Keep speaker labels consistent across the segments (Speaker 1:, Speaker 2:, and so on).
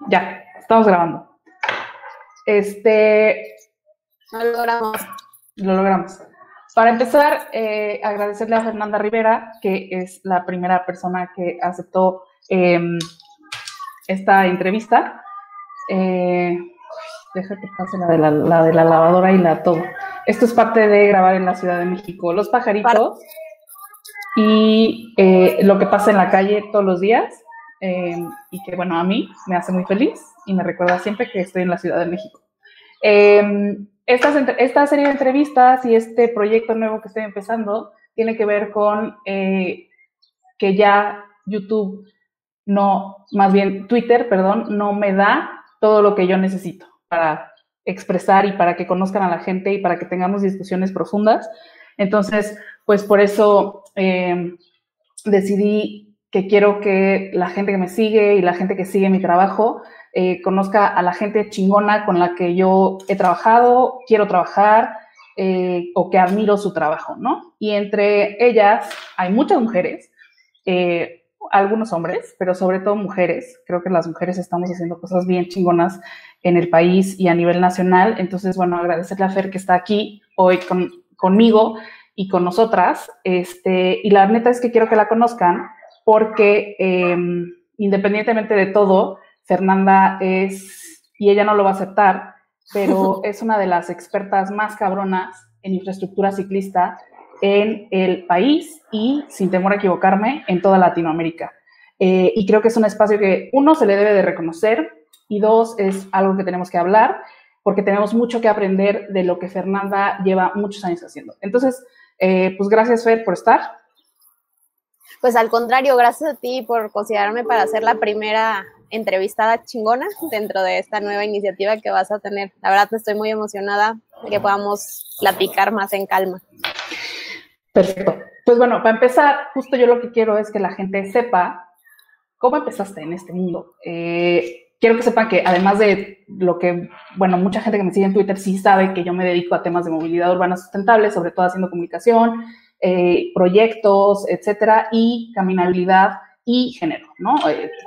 Speaker 1: Ya, estamos grabando.
Speaker 2: Lo logramos.
Speaker 1: Lo logramos. Para empezar, agradecerle a Fernanda Rivera, que es la primera persona que aceptó esta entrevista. Deja que pase la de la lavadora y la todo. Esto es parte de grabar en la Ciudad de México. Los pajaritos y lo que pasa en la calle todos los días. Y que, bueno, a mí me hace muy feliz y me recuerda siempre que estoy en la Ciudad de México. Esta serie de entrevistas y este proyecto nuevo que estoy empezando tiene que ver con que ya YouTube más bien Twitter, perdón, no me da todo lo que yo necesito para expresar y para que conozcan a la gente y para que tengamos discusiones profundas. Entonces, pues por eso decidí que quiero que la gente que me sigue y la gente que sigue mi trabajo conozca a la gente chingona con la que yo he trabajado, quiero trabajar o que admiro su trabajo, ¿no? Y entre ellas hay muchas mujeres, algunos hombres, pero sobre todo mujeres. Creo que las mujeres estamos haciendo cosas bien chingonas en el país y a nivel nacional. Entonces, bueno, agradecerle a Fer que está aquí hoy conmigo y con nosotras. Y la neta es que quiero que la conozcan porque independientemente de todo, Fernanda y ella no lo va a aceptar, pero es una de las expertas más cabronas en infraestructura ciclista en el país y, sin temor a equivocarme, en toda Latinoamérica. Y creo que es un espacio que, uno, se le debe de reconocer y dos, es algo que tenemos que hablar porque tenemos mucho que aprender de lo que Fernanda lleva muchos años haciendo. Entonces, pues gracias, Fer, por estar.
Speaker 2: Pues al contrario, gracias a ti por considerarme para ser la primera entrevistada chingona dentro de esta nueva iniciativa que vas a tener. La verdad, estoy muy emocionada de que podamos platicar más en calma.
Speaker 1: Perfecto. Pues bueno, para empezar, justo yo lo que quiero es que la gente sepa cómo empezaste en este mundo. Quiero que sepan que además de lo que, bueno, mucha gente que me sigue en Twitter sí sabe que yo me dedico a temas de movilidad urbana sustentable, sobre todo haciendo comunicación, proyectos, etcétera, y caminabilidad y género, ¿no?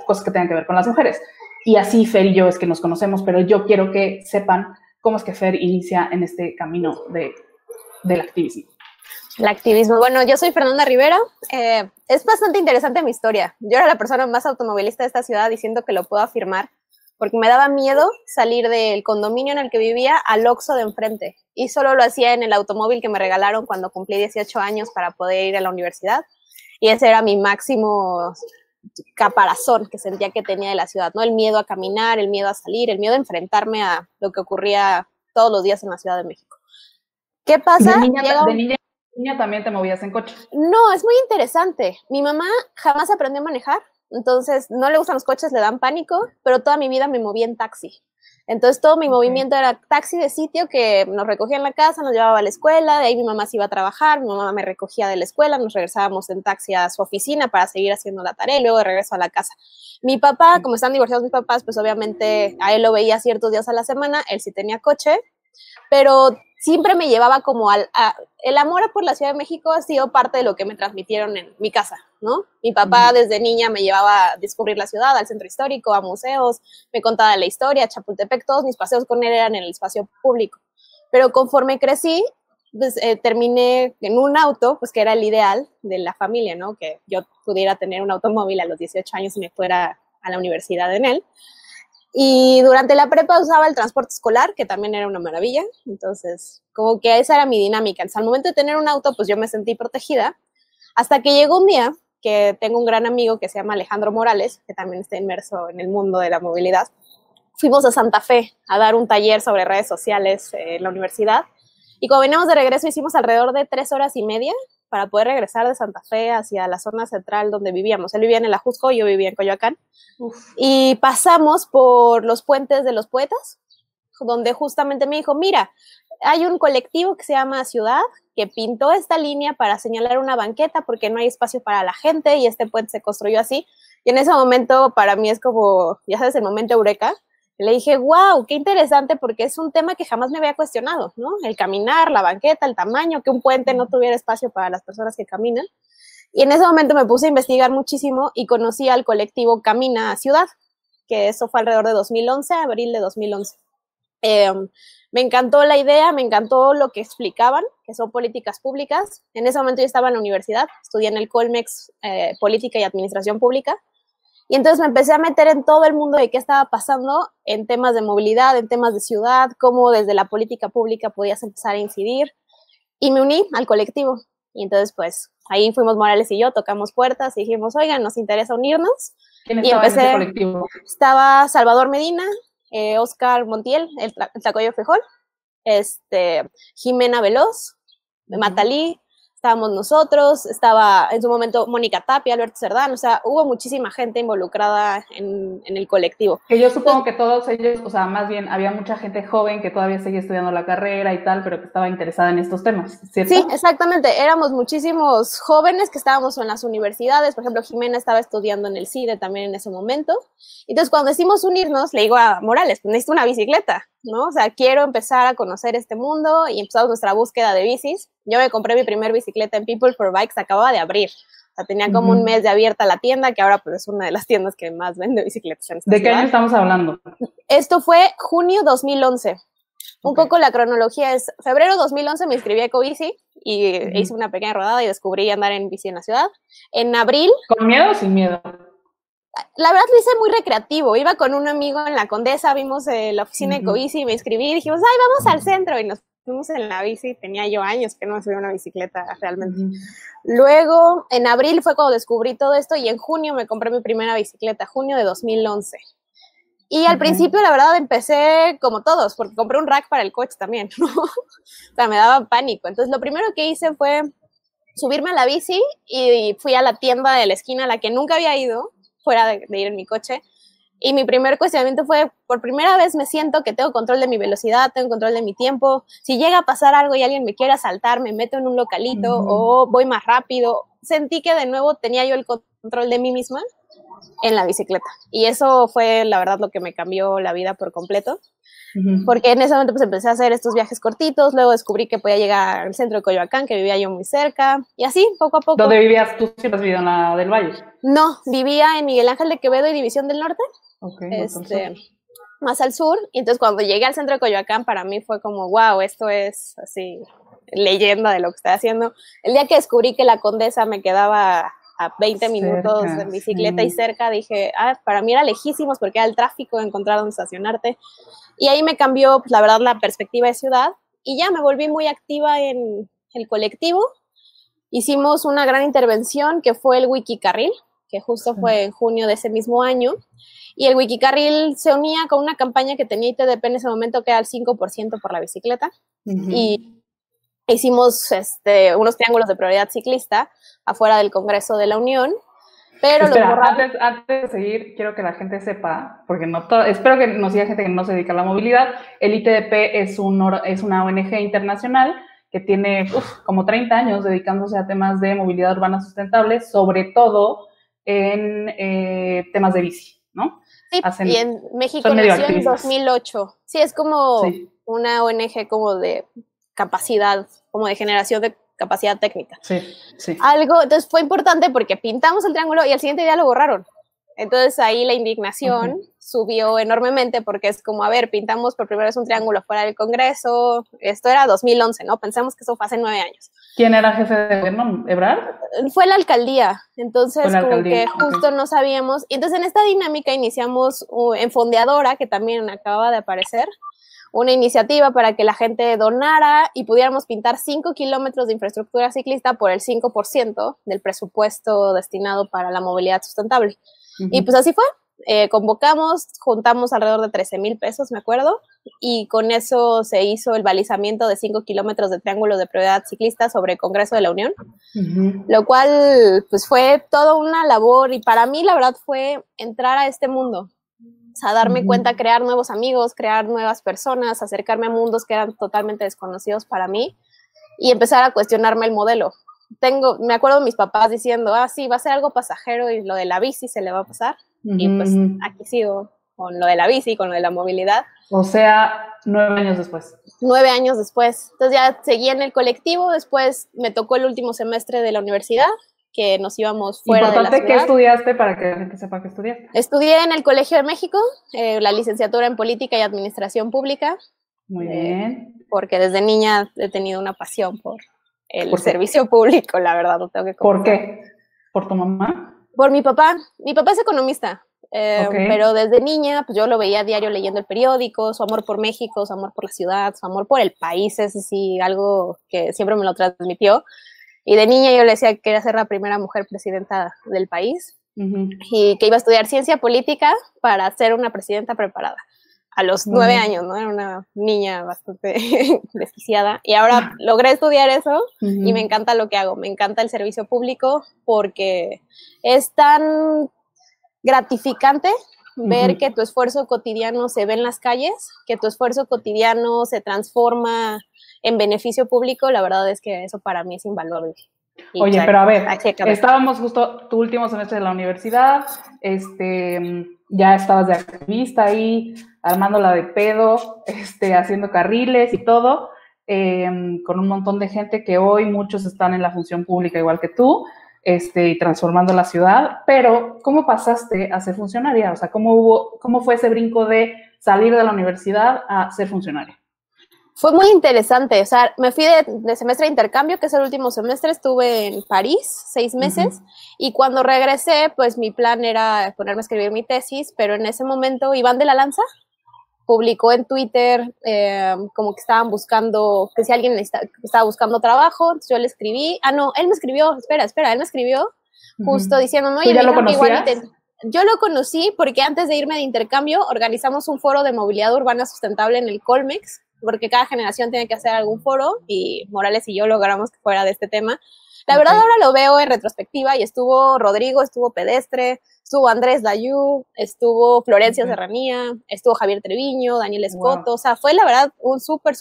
Speaker 1: Cosas que tengan que ver con las mujeres. Y así Fer y yo es que nos conocemos, pero yo quiero que sepan cómo es que Fer inicia en este camino del activismo.
Speaker 2: El activismo. Bueno, yo soy Fernanda Rivera. Es bastante interesante mi historia. Yo era la persona más automovilista de esta ciudad, diciendo que lo puedo afirmar, porque me daba miedo salir del condominio en el que vivía al Oxxo de enfrente. Y solo lo hacía en el automóvil que me regalaron cuando cumplí 18 años para poder ir a la universidad. Y ese era mi máximo caparazón que sentía que tenía de la ciudad, ¿no? El miedo a caminar, el miedo a salir, el miedo a enfrentarme a lo que ocurría todos los días en la Ciudad de México. ¿Qué pasa?
Speaker 1: De niña también te movías en coche.
Speaker 2: No, es muy interesante. Mi mamá jamás aprendió a manejar, entonces no le gustan los coches, le dan pánico, pero toda mi vida me moví en taxi. Entonces todo mi movimiento era taxi de sitio que nos recogía en la casa, nos llevaba a la escuela, de ahí mi mamá se iba a trabajar, mi mamá me recogía de la escuela, nos regresábamos en taxi a su oficina para seguir haciendo la tarea y luego de regreso a la casa. Mi papá, como están divorciados mis papás, pues obviamente a él lo veía ciertos días a la semana, él sí tenía coche, pero siempre me llevaba como el amor por la Ciudad de México ha sido parte de lo que me transmitieron en mi casa, ¿no? Mi papá desde niña me llevaba a descubrir la ciudad, al centro histórico, a museos, me contaba la historia, Chapultepec, todos mis paseos con él eran en el espacio público. Pero conforme crecí, pues, terminé en un auto, pues que era el ideal de la familia, ¿no? Que yo pudiera tener un automóvil a los 18 años y me fuera a la universidad en él. Y durante la prepa usaba el transporte escolar, que también era una maravilla. Entonces, como que esa era mi dinámica. Entonces, al momento de tener un auto, pues yo me sentí protegida. Hasta que llegó un día que tengo un gran amigo que se llama Alejandro Morales, que también está inmerso en el mundo de la movilidad. Fuimos a Santa Fe a dar un taller sobre redes sociales en la universidad. Y cuando veníamos de regreso hicimos alrededor de 3 horas y media para poder regresar de Santa Fe hacia la zona central donde vivíamos. Él vivía en el Ajusco, yo vivía en Coyoacán. Y pasamos por los puentes de los poetas, donde justamente me dijo, mira, hay un colectivo que se llama Ciudad, que pintó esta línea para señalar una banqueta porque no hay espacio para la gente y este puente se construyó así. Y en ese momento para mí es como, ya sabes, el momento eureka. Le dije, wow, qué interesante, porque es un tema que jamás me había cuestionado, ¿no? El caminar, la banqueta, el tamaño, que un puente no tuviera espacio para las personas que caminan. Y en ese momento me puse a investigar muchísimo y conocí al colectivo Camina a Ciudad, que eso fue alrededor de 2011, abril de 2011. Me encantó la idea, me encantó lo que explicaban, que son políticas públicas. En ese momento yo estaba en la universidad, estudié en el Colmex Política y Administración Pública, y entonces me empecé a meter en todo el mundo de qué estaba pasando en temas de movilidad, en temas de ciudad, cómo desde la política pública podías empezar a incidir, y me uní al colectivo. Y entonces, pues, ahí fuimos Morales y yo, tocamos puertas y dijimos, oigan, nos interesa unirnos.
Speaker 1: ¿Quién estaba en ese colectivo?
Speaker 2: Estaba Salvador Medina, Oscar Montiel, el Tlacoyo Fejol, Jimena Veloz, Matalí, estábamos nosotros, estaba en su momento Mónica Tapia, Alberto Cerdán, o sea, hubo muchísima gente involucrada en el colectivo.
Speaker 1: Que yo supongo que todos ellos, o sea, más bien había mucha gente joven que todavía seguía estudiando la carrera y tal, pero que estaba interesada en estos temas, ¿cierto?
Speaker 2: Sí, exactamente, éramos muchísimos jóvenes que estábamos en las universidades, por ejemplo, Jimena estaba estudiando en el CIDE también en ese momento, entonces cuando decidimos unirnos, le digo a Morales, pues necesito una bicicleta, ¿no? O sea, quiero empezar a conocer este mundo y empezamos nuestra búsqueda de bicis. Yo me compré mi primer bicicleta en People for Bikes, acababa de abrir. O sea, tenía como un mes de abierta la tienda, que ahora pues es una de las tiendas que más vende bicicletas en esta
Speaker 1: ciudad. ¿De qué
Speaker 2: ciudad.
Speaker 1: año estamos hablando?
Speaker 2: Esto fue junio 2011. Un poco la cronología es, febrero 2011 me inscribí a Ecobici y hice una pequeña rodada y descubrí andar en bici en la ciudad. En abril...
Speaker 1: ¿Con miedo o sin miedo?
Speaker 2: La verdad lo hice muy recreativo, iba con un amigo en la Condesa, vimos la oficina de Ecobici y me inscribí y dijimos, ay, vamos al centro, y nos fuimos en la bici, tenía yo años que no me subí a una bicicleta realmente. Luego, en abril fue cuando descubrí todo esto y en junio me compré mi primera bicicleta, junio de 2011. Y al principio, la verdad, empecé como todos, porque compré un rack para el coche también, ¿no? O sea, me daba pánico. Entonces, lo primero que hice fue subirme a la bici y fui a la tienda de la esquina a la que nunca había ido, fuera de ir en mi coche, y mi primer cuestionamiento fue, por primera vez me siento que tengo control de mi velocidad, tengo control de mi tiempo, si llega a pasar algo y alguien me quiere asaltar, me meto en un localito o voy más rápido. Sentí que de nuevo tenía yo el control de mí misma en la bicicleta, y eso fue la verdad lo que me cambió la vida por completo. Porque en ese momento pues empecé a hacer estos viajes cortitos, luego descubrí que podía llegar al centro de Coyoacán, que vivía yo muy cerca, y así, poco a poco.
Speaker 1: ¿Dónde vivías tú? ¿Siempre has vivido en la del Valle?
Speaker 2: No, vivía en Miguel Ángel de Quevedo y División del Norte, más al sur, y entonces cuando llegué al centro de Coyoacán, para mí fue como, wow, esto es así, leyenda de lo que estoy haciendo. El día que descubrí que la Condesa me quedaba a 20 minutos en bicicleta y cerca, dije, para mí era lejísimos porque era el tráfico de encontrar dónde estacionarte. Y ahí me cambió, pues, la verdad, la perspectiva de ciudad, y ya me volví muy activa en el colectivo. Hicimos una gran intervención que fue el Wikicarril, que justo fue en junio de ese mismo año, y el Wikicarril se unía con una campaña que tenía ITDP en ese momento, que era el 5% por la bicicleta, y hicimos unos triángulos de prioridad ciclista afuera del Congreso de la Unión. Pero
Speaker 1: espera, antes de seguir, quiero que la gente sepa, porque espero que nos siga gente que no se dedica a la movilidad. El ITDP es una ONG internacional que tiene como 30 años dedicándose a temas de movilidad urbana sustentable, sobre todo en temas de bici, ¿no?
Speaker 2: Sí, y en México nació en 2008. Sí, es como una ONG como de capacidad, como de generación de capacidad técnica.
Speaker 1: Sí.
Speaker 2: Entonces fue importante porque pintamos el triángulo y al siguiente día lo borraron. Entonces ahí la indignación subió enormemente porque es como, a ver, pintamos por primera vez un triángulo fuera del Congreso. Esto era 2011, ¿no? Pensamos que eso fue hace 9 años.
Speaker 1: ¿Quién era jefe de gobierno? ¿Ebrard?
Speaker 2: Fue la alcaldía. Entonces como que justo no sabíamos. Y entonces en esta dinámica iniciamos en Fondeadora, que también acaba de aparecer, una iniciativa para que la gente donara y pudiéramos pintar 5 kilómetros de infraestructura ciclista por el 5% del presupuesto destinado para la movilidad sustentable. Y pues así fue. Convocamos, juntamos alrededor de 13,000 pesos, me acuerdo, y con eso se hizo el balizamiento de 5 kilómetros de triángulo de prioridad ciclista sobre el Congreso de la Unión, lo cual pues fue toda una labor, y para mí la verdad fue entrar a este mundo. O sea, darme cuenta, crear nuevos amigos, crear nuevas personas, acercarme a mundos que eran totalmente desconocidos para mí y empezar a cuestionarme el modelo. Me acuerdo de mis papás diciendo, sí, va a ser algo pasajero y lo de la bici se le va a pasar. Y pues aquí sigo con lo de la bici, con lo de la movilidad.
Speaker 1: O sea, 9 años después.
Speaker 2: 9 años después. Entonces ya seguí en el colectivo, después me tocó el último semestre de la universidad que nos íbamos fuera de la
Speaker 1: Importante,
Speaker 2: ciudad.
Speaker 1: ¿qué estudiaste para que la gente sepa que estudiaste?
Speaker 2: Estudié en el Colegio de México, la licenciatura en Política y Administración Pública.
Speaker 1: Muy bien.
Speaker 2: Porque desde niña he tenido una pasión por el servicio público, la verdad, lo tengo que confesar.
Speaker 1: ¿Por qué? ¿Por tu mamá?
Speaker 2: Por mi papá. Mi papá es economista, pero desde niña pues yo lo veía a diario leyendo el periódico, su amor por México, su amor por la ciudad, su amor por el país, es sí, algo que siempre me lo transmitió. Y de niña yo le decía que quería ser la primera mujer presidenta del país y que iba a estudiar ciencia política para ser una presidenta preparada. A los 9 años, ¿no? Era una niña bastante desquiciada. Y ahora logré estudiar eso y me encanta lo que hago. Me encanta el servicio público porque es tan gratificante ver que tu esfuerzo cotidiano se ve en las calles, que tu esfuerzo cotidiano se transforma en beneficio público. La verdad es que eso para mí es invaluable.
Speaker 1: Oye, pero a ver, estábamos justo tu último semestre de la universidad, ya estabas de activista ahí, armándola de pedo, haciendo carriles y todo, con un montón de gente que hoy muchos están en la función pública igual que tú, y transformando la ciudad, pero ¿cómo pasaste a ser funcionaria? O sea, ¿cómo fue ese brinco de salir de la universidad a ser funcionaria?
Speaker 2: Fue muy interesante, o sea, me fui de semestre de intercambio, que es el último semestre, estuve en París 6 meses, y cuando regresé, pues mi plan era ponerme a escribir mi tesis, pero en ese momento Iván de la Lanza publicó en Twitter como que estaban buscando, que si alguien estaba buscando trabajo, entonces yo le escribí, él me escribió, él me escribió justo diciendo, no,
Speaker 1: ¿Tú ya lo conocías?
Speaker 2: Yo lo conocí porque antes de irme de intercambio organizamos un foro de movilidad urbana sustentable en el Colmex, porque cada generación tiene que hacer algún foro y Morales y yo logramos que fuera de este tema. La verdad ahora lo veo en retrospectiva y estuvo Rodrigo, estuvo Pedestre, estuvo Andrés Layú, estuvo Florencia Serranía, estuvo Javier Treviño, Daniel Escoto, o sea, fue la verdad un súper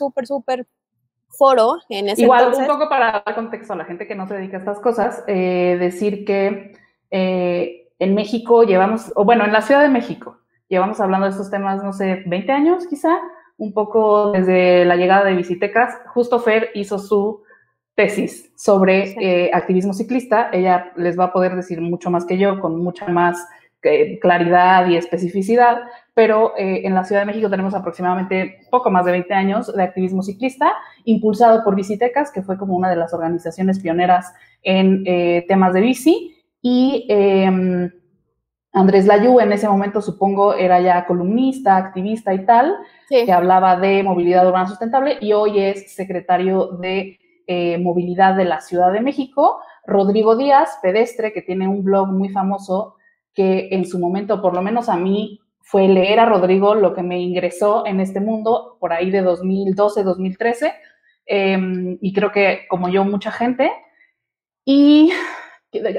Speaker 2: foro en ese entonces.
Speaker 1: Un poco para dar contexto a la gente que no se dedica a estas cosas, decir que en México en la Ciudad de México, llevamos hablando de estos temas, no sé, 20 años quizá, un poco desde la llegada de Bicitecas. Justo Fer hizo su tesis sobre activismo ciclista. Ella les va a poder decir mucho más que yo, con mucha más claridad y especificidad, pero en la Ciudad de México tenemos aproximadamente poco más de 20 años de activismo ciclista, impulsado por Bicitecas, que fue como una de las organizaciones pioneras en temas de bici, y Andrés Layú en ese momento, supongo, era ya columnista, activista y tal, que hablaba de movilidad urbana sustentable, y hoy es secretario de movilidad de la Ciudad de México. Rodrigo Díaz, Pedestre, que tiene un blog muy famoso, que en su momento, por lo menos a mí, fue leer a Rodrigo lo que me ingresó en este mundo, por ahí de 2012, 2013, y creo que, como yo, mucha gente. Y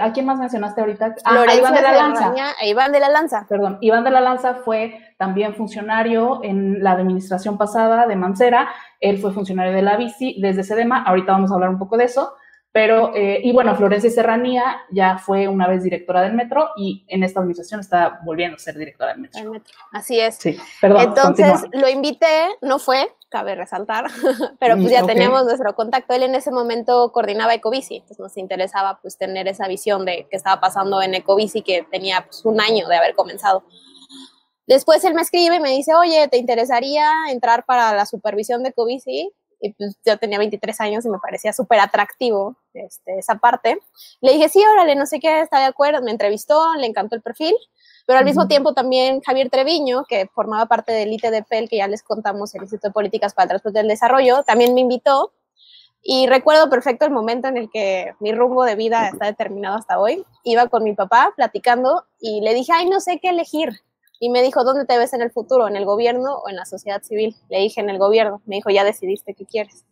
Speaker 1: ¿a quién más mencionaste ahorita?
Speaker 2: Iván de la Lanza. Iván de la Lanza.
Speaker 1: Perdón, Iván de la Lanza fue también funcionario en la administración pasada de Mancera. Él fue funcionario de la bici desde SEDEMA. Ahorita vamos a hablar un poco de eso. Pero, y bueno, Florencia Serranía ya fue una vez directora del metro y en esta administración está volviendo a ser directora del metro.
Speaker 2: Así es.
Speaker 1: Sí, perdón.
Speaker 2: Entonces
Speaker 1: continúa.
Speaker 2: lo invité, no fue, cabe resaltar, pero pues ya teníamos nuestro contacto. Él en ese momento coordinaba Ecobici, entonces nos interesaba pues tener esa visión de qué estaba pasando en Ecobici, que tenía pues un año de haber comenzado. Después él me escribe y me dice, oye, ¿te interesaría entrar para la supervisión de Ecobici? Y pues yo tenía 23 años y me parecía súper atractivo esa parte. Le dije, sí, órale, no sé qué, está de acuerdo. Me entrevistó, le encantó el perfil, pero al mismo tiempo también Javier Treviño, que formaba parte del ITDP, el que ya les contamos, el Instituto de Políticas para el Transporte y el Desarrollo, también me invitó. Y recuerdo perfecto el momento en el que mi rumbo de vida está determinado hasta hoy. Iba con mi papá platicando y le dije, ay, no sé qué elegir. Y me dijo, ¿dónde te ves en el futuro? ¿En el gobierno o en la sociedad civil? Le dije, en el gobierno. Me dijo, ya decidiste qué quieres.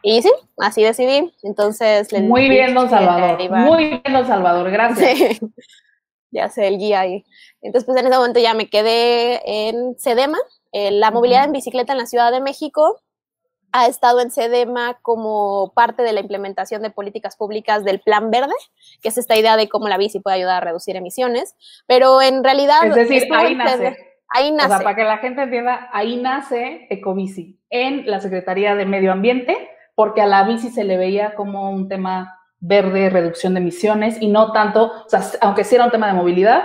Speaker 2: Y sí, así decidí. Entonces le
Speaker 1: Muy bien, don Salvador. Muy bien, don Salvador. Gracias.
Speaker 2: Sí. Ya sé, el guía ahí. Entonces, pues en ese momento ya me quedé en SEDEMA. La movilidad en bicicleta en la Ciudad de México ha estado en SEDEMA como parte de la implementación de políticas públicas del Plan Verde, que es esta idea de cómo la bici puede ayudar a reducir emisiones, pero en realidad...
Speaker 1: Es decir, ahí nace.
Speaker 2: Ahí nace.
Speaker 1: O sea, para que la gente entienda, ahí nace Ecobici, en la Secretaría de Medio Ambiente, porque a la bici se le veía como un tema verde, reducción de emisiones, y no tanto, o sea, aunque sí era un tema de movilidad,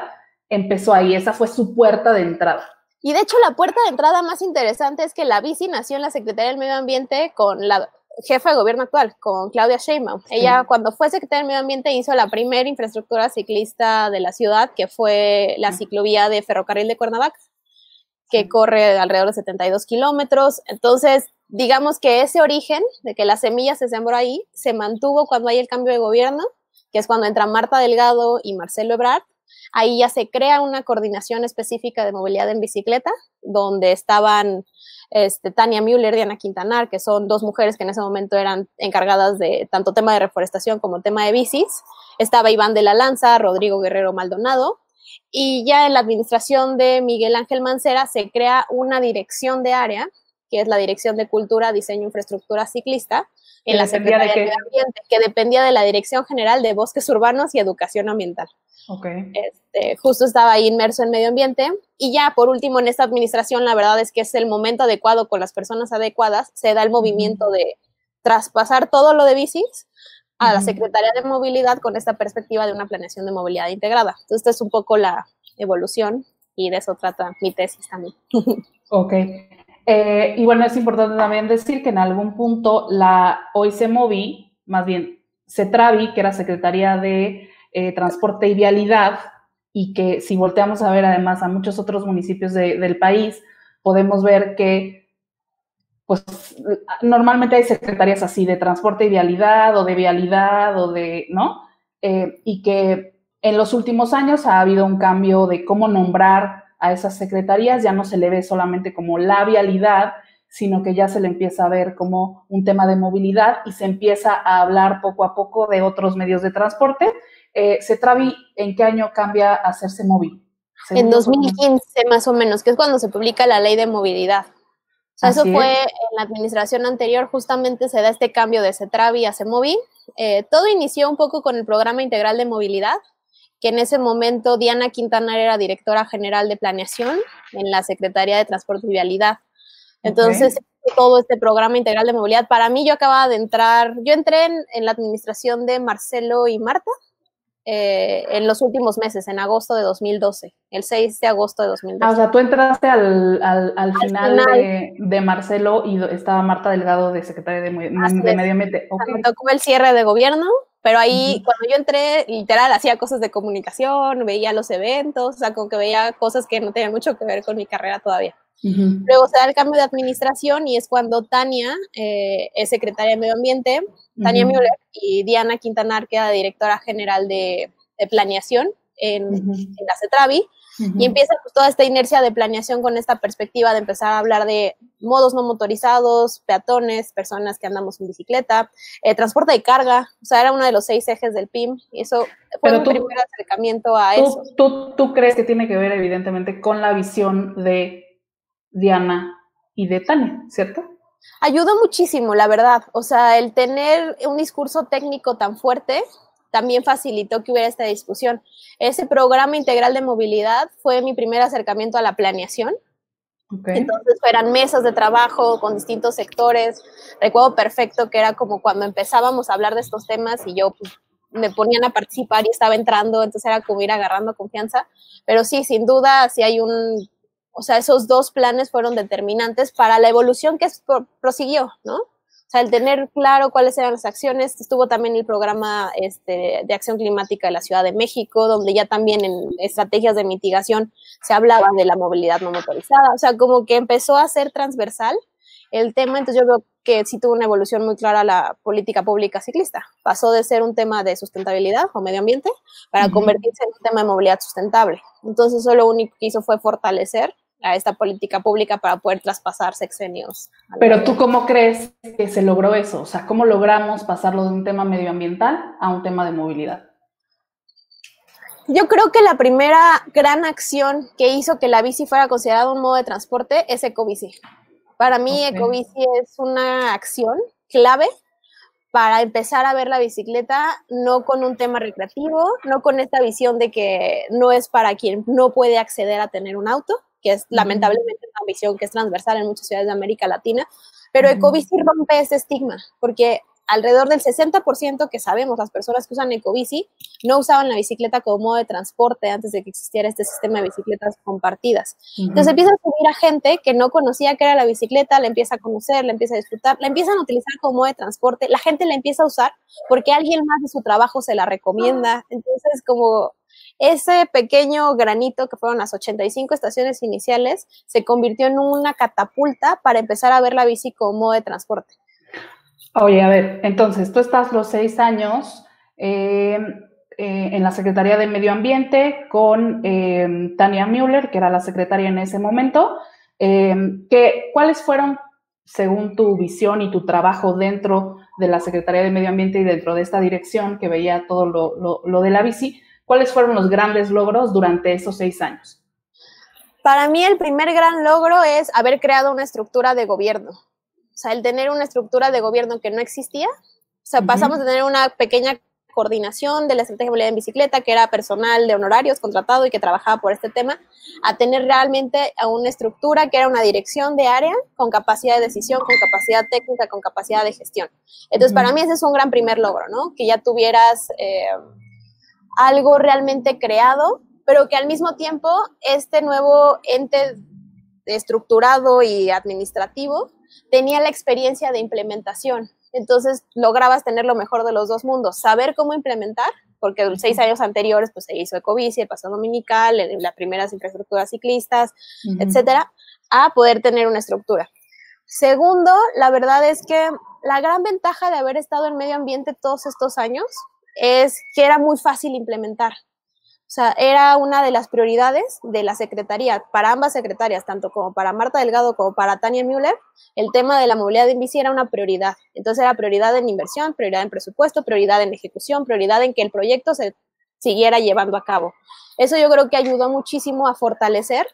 Speaker 1: empezó ahí, esa fue su puerta de entrada.
Speaker 2: Y de hecho la puerta de entrada más interesante es que la bici nació en la Secretaría del Medio Ambiente con la jefa de gobierno actual, con Claudia Sheinbaum. Sí. Ella, cuando fue secretaria del Medio Ambiente, hizo la primera infraestructura ciclista de la ciudad, que fue la ciclovía de ferrocarril de Cuernavaca, que corre alrededor de 72 kilómetros. Entonces, digamos que ese origen de que la semilla se sembró ahí, se mantuvo cuando hay el cambio de gobierno, que es cuando entran Marta Delgado y Marcelo Ebrard. Ahí ya se crea una coordinación específica de movilidad en bicicleta, donde estaban Tania Müller, Diana Quintanar, que son dos mujeres que en ese momento eran encargadas de tanto tema de reforestación como tema de bicis. Estaba Iván de la Lanza, Rodrigo Guerrero Maldonado, y ya en la administración de Miguel Ángel Mancera se crea una dirección de área, que es la Dirección de Cultura, Diseño e Infraestructura Ciclista, en la Secretaría de Medio Ambiente, que dependía de la Dirección General de Bosques Urbanos y Educación Ambiental.
Speaker 1: Okay.
Speaker 2: Justo estaba ahí inmerso en medio ambiente. Y ya, por último, en esta administración, la verdad es que es el momento adecuado con las personas adecuadas, se da el movimiento de traspasar todo lo de bicis a la Secretaría de Movilidad con esta perspectiva de una planeación de movilidad integrada. Entonces, esta es un poco la evolución y de eso trata mi tesis también.
Speaker 1: Ok. Y bueno, es importante también decir que en algún punto hoy Semovi, más bien Cetravi, que era Secretaría de Transporte y Vialidad, y que si volteamos a ver además a muchos otros municipios del país, podemos ver que pues normalmente hay secretarías así de transporte y vialidad o de, ¿no? Y que en los últimos años ha habido un cambio de cómo nombrar a esas secretarías, ya no se le ve solamente como la vialidad, sino que ya se le empieza a ver como un tema de movilidad y se empieza a hablar poco a poco de otros medios de transporte. Cetravi, ¿en qué año cambia a hacerse móvil?
Speaker 2: En 2015 más o menos, que es cuando se publica la ley de movilidad. O sea, eso fue en la administración anterior, justamente se da este cambio de Cetravi a Semovi. Todo inició un poco con el Programa Integral de Movilidad, que en ese momento Diana Quintanar era directora general de planeación en la Secretaría de Transporte y Vialidad. Entonces, todo este programa integral de movilidad, para mí yo acababa de entrar, yo entré en la administración de Marcelo y Marta en los últimos meses, en agosto de 2012, el 6 de agosto de 2012.
Speaker 1: O sea, tú entraste al final de Marcelo y estaba Marta Delgado de secretaria de Medio Ambiente.
Speaker 2: Okay. Me tocó el cierre de gobierno, pero ahí cuando yo entré, literal, hacía cosas de comunicación, veía los eventos, o sea, como que veía cosas que no tenían mucho que ver con mi carrera todavía. Luego se da el cambio de administración y es cuando Tania es secretaria de Medio Ambiente, Tania Müller, y Diana Quintanar queda directora general de planeación en la Cetravi, y empieza pues, toda esta inercia de planeación con esta perspectiva de empezar a hablar de modos no motorizados, peatones, personas que andamos en bicicleta, transporte de carga, o sea, era uno de los 6 ejes del PIM, y eso fue un primer acercamiento a eso.
Speaker 1: ¿Tú crees que tiene que ver evidentemente con la visión de Diana y de Tania, ¿cierto?
Speaker 2: Ayudó muchísimo, la verdad. O sea, el tener un discurso técnico tan fuerte también facilitó que hubiera esta discusión. Ese programa integral de movilidad fue mi primer acercamiento a la planeación. Entonces eran mesas de trabajo con distintos sectores. Recuerdo perfecto que era como cuando empezábamos a hablar de estos temas y yo pues, me ponían a participar y estaba entrando, entonces era como ir agarrando confianza. Pero sí, sin duda, sí hay o sea, esos dos planes fueron determinantes para la evolución que prosiguió, ¿no? O sea, el tener claro cuáles eran las acciones. Estuvo también el programa de acción climática de la Ciudad de México, donde ya también en estrategias de mitigación se hablaba de la movilidad no motorizada. O sea, como que empezó a ser transversal el tema. Entonces yo veo que sí tuvo una evolución muy clara la política pública ciclista. Pasó de ser un tema de sustentabilidad o medio ambiente para convertirse en un tema de movilidad sustentable. Entonces eso lo único que hizo fue fortalecer a esta política pública para poder traspasar sexenios.
Speaker 1: Pero ¿tú cómo crees que se logró eso? O sea, ¿cómo logramos pasarlo de un tema medioambiental a un tema de movilidad?
Speaker 2: Yo creo que la primera gran acción que hizo que la bici fuera considerada un modo de transporte es Ecobici. Para mí, Ecobici es una acción clave para empezar a ver la bicicleta no con un tema recreativo, no con esta visión de que no es para quien no puede acceder a tener un auto, que es lamentablemente una visión que es transversal en muchas ciudades de América Latina, pero Ecobici rompe ese estigma, porque alrededor del 60% que sabemos, las personas que usan ecobici, no usaban la bicicleta como modo de transporte antes de que existiera este sistema de bicicletas compartidas. Entonces empieza a subir a gente que no conocía qué era la bicicleta, la empieza a conocer, la empieza a disfrutar, la empiezan a utilizar como modo de transporte, la gente la empieza a usar porque alguien más de su trabajo se la recomienda. Entonces, como ese pequeño granito que fueron las 85 estaciones iniciales se convirtió en una catapulta para empezar a ver la bici como modo de transporte.
Speaker 1: Oye, a ver, entonces tú estás los 6 años en la Secretaría de Medio Ambiente con Tania Müller, que era la secretaria en ese momento. ¿Cuáles fueron, según tu visión y tu trabajo dentro de la Secretaría de Medio Ambiente y dentro de esta dirección que veía todo lo de la bici, cuáles fueron los grandes logros durante esos 6 años?
Speaker 2: Para mí el primer gran logro es haber creado una estructura de gobierno. O sea, el tener una estructura de gobierno que no existía. O sea, pasamos de tener una pequeña coordinación de la estrategia de movilidad en bicicleta, que era personal de honorarios contratado y que trabajaba por este tema, a tener realmente una estructura que era una dirección de área con capacidad de decisión, con capacidad técnica, con capacidad de gestión. Entonces, para mí ese es un gran primer logro, ¿no? Que ya tuvieras algo realmente creado, pero que al mismo tiempo este nuevo ente estructurado y administrativo tenía la experiencia de implementación. Entonces lograbas tener lo mejor de los dos mundos, saber cómo implementar, porque los 6 años anteriores pues se hizo ecobici, el paseo dominical, las primeras infraestructuras ciclistas, etcétera, a poder tener una estructura. Segundo, la verdad es que la gran ventaja de haber estado en medio ambiente todos estos años es que era muy fácil implementar. O sea, era una de las prioridades de la Secretaría, para ambas secretarias, tanto como para Marta Delgado como para Tania Müller, el tema de la movilidad en bici era una prioridad. Entonces era prioridad en inversión, prioridad en presupuesto, prioridad en ejecución, prioridad en que el proyecto se siguiera llevando a cabo. Eso yo creo que ayudó muchísimo a fortalecer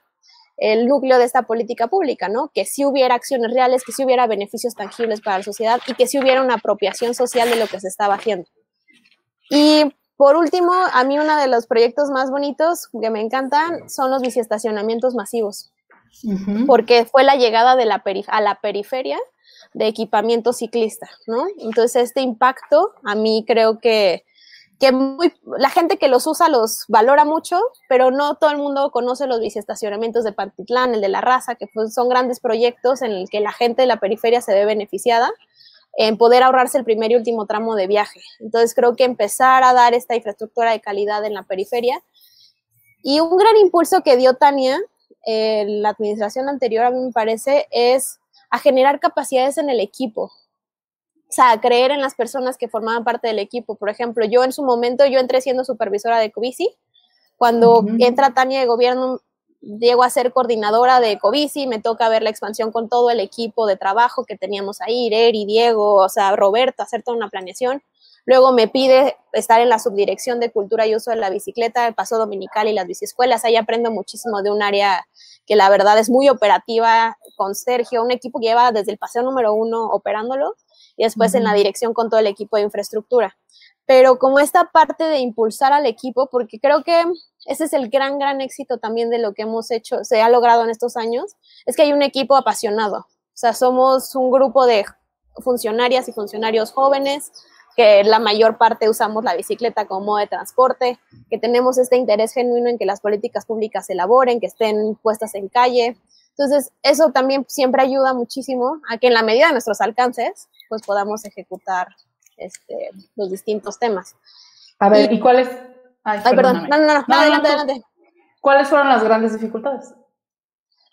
Speaker 2: el núcleo de esta política pública, ¿no? Que sí hubiera acciones reales, que sí hubiera beneficios tangibles para la sociedad y que sí hubiera una apropiación social de lo que se estaba haciendo. Y por último, a mí uno de los proyectos más bonitos que me encantan son los biciestacionamientos masivos, porque fue la llegada de a la periferia de equipamiento ciclista, ¿no? Entonces este impacto a mí creo que la gente que los usa los valora mucho, pero no todo el mundo conoce los biciestacionamientos de Pantitlán, el de La Raza, que pues son grandes proyectos en el que la gente de la periferia se ve beneficiada en poder ahorrarse el primer y último tramo de viaje. Entonces creo que empezar a dar esta infraestructura de calidad en la periferia y un gran impulso que dio Tania, la administración anterior a mí me parece, es a generar capacidades en el equipo. O sea, a creer en las personas que formaban parte del equipo. Por ejemplo, yo en su momento, yo entré siendo supervisora de ecobici. Cuando entra Tania de gobierno, llego a ser coordinadora de ecobici, me toca ver la expansión con todo el equipo de trabajo que teníamos ahí, Ireri, Diego, o sea, Roberto, hacer toda una planeación. Luego me pide estar en la subdirección de cultura y uso de la bicicleta, el paso dominical y las biciescuelas. Ahí aprendo muchísimo de un área que la verdad es muy operativa con Sergio, un equipo que lleva desde el paseo número 1 operándolo y después en la dirección con todo el equipo de infraestructura. Pero como esta parte de impulsar al equipo, porque creo que ese es el gran éxito también de lo que hemos hecho, se ha logrado en estos años, es que hay un equipo apasionado. O sea, somos un grupo de funcionarias y funcionarios jóvenes, que la mayor parte usamos la bicicleta como modo de transporte, que tenemos este interés genuino en que las políticas públicas se elaboren, que estén puestas en calle. Entonces, eso también siempre ayuda muchísimo a que en la medida de nuestros alcances, pues podamos ejecutar los distintos temas.
Speaker 1: A ver, ¿y cuáles?
Speaker 2: Ay, perdón. No, adelante.
Speaker 1: ¿Cuáles fueron las grandes dificultades?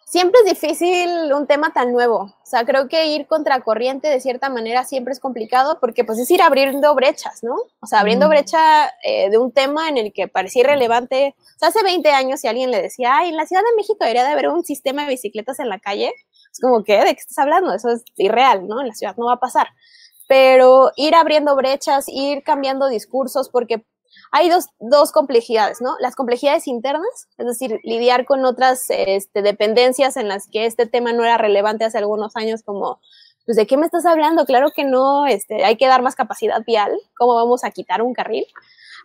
Speaker 2: Siempre es difícil un tema tan nuevo. O sea, creo que ir contracorriente de cierta manera siempre es complicado porque pues es ir abriendo brechas, ¿no? O sea, abriendo brecha de un tema en el que parecía irrelevante. O sea, hace 20 años si alguien le decía, ay, en la Ciudad de México debería de haber un sistema de bicicletas en la calle, es como, ¿qué? ¿De qué estás hablando? Eso es irreal, ¿no? En la ciudad no va a pasar. Pero ir abriendo brechas, ir cambiando discursos, porque hay dos complejidades, ¿no? Las complejidades internas, es decir, lidiar con otras dependencias en las que este tema no era relevante hace algunos años, como, pues, ¿de qué me estás hablando? Claro que no, hay que dar más capacidad vial, ¿cómo vamos a quitar un carril?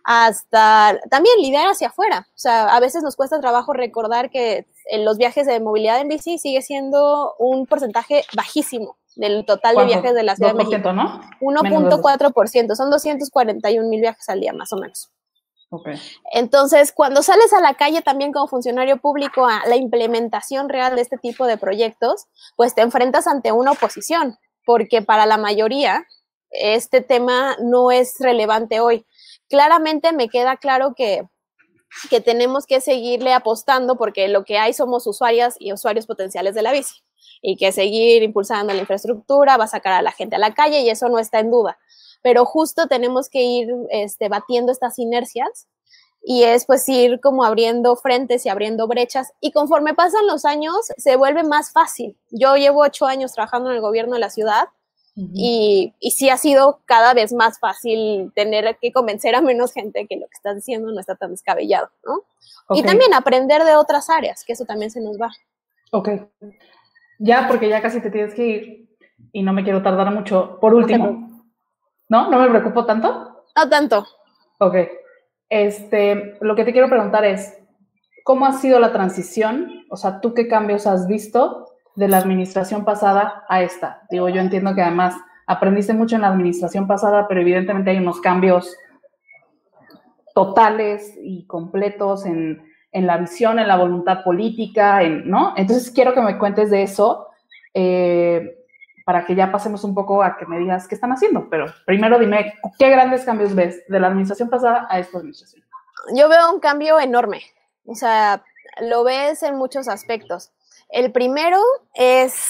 Speaker 2: Hasta también lidiar hacia afuera. O sea, a veces nos cuesta trabajo recordar que en los viajes de movilidad en bici sigue siendo un porcentaje bajísimo. del total de viajes de la Ciudad de México.
Speaker 1: 2%, ¿no?
Speaker 2: 1.4%, son 241,000 viajes al día, más o menos.
Speaker 1: Okay.
Speaker 2: Entonces, cuando sales a la calle también como funcionario público a la implementación real de este tipo de proyectos, pues te enfrentas ante una oposición, porque para la mayoría este tema no es relevante hoy. Claramente me queda claro que tenemos que seguirle apostando porque lo que hay somos usuarias y usuarios potenciales de la bici y que seguir impulsando la infraestructura va a sacar a la gente a la calle y eso no está en duda. Pero justo tenemos que ir batiendo estas inercias y es pues ir como abriendo frentes y abriendo brechas y conforme pasan los años se vuelve más fácil. Yo llevo 8 años trabajando en el gobierno de la ciudad y sí ha sido cada vez más fácil tener que convencer a menos gente que lo que estás diciendo no está tan descabellado, ¿no? Okay. Y también aprender de otras áreas, que eso también se nos va.
Speaker 1: Ok. Ya, porque ya casi te tienes que ir y no me quiero tardar mucho. Por último, ¿no? ¿No me preocupo tanto?
Speaker 2: No tanto.
Speaker 1: Ok. Lo que te quiero preguntar es, ¿cómo ha sido la transición? O sea, ¿tú qué cambios has visto de la administración pasada a esta? Digo, yo entiendo que además aprendiste mucho en la administración pasada, pero evidentemente hay unos cambios totales y completos en la visión, en la voluntad política, ¿no? Entonces quiero que me cuentes de eso para que ya pasemos un poco a que me digas qué están haciendo. Pero primero dime, ¿qué grandes cambios ves de la administración pasada a esta administración?
Speaker 2: Yo veo un cambio enorme. O sea, lo ves en muchos aspectos. El primero es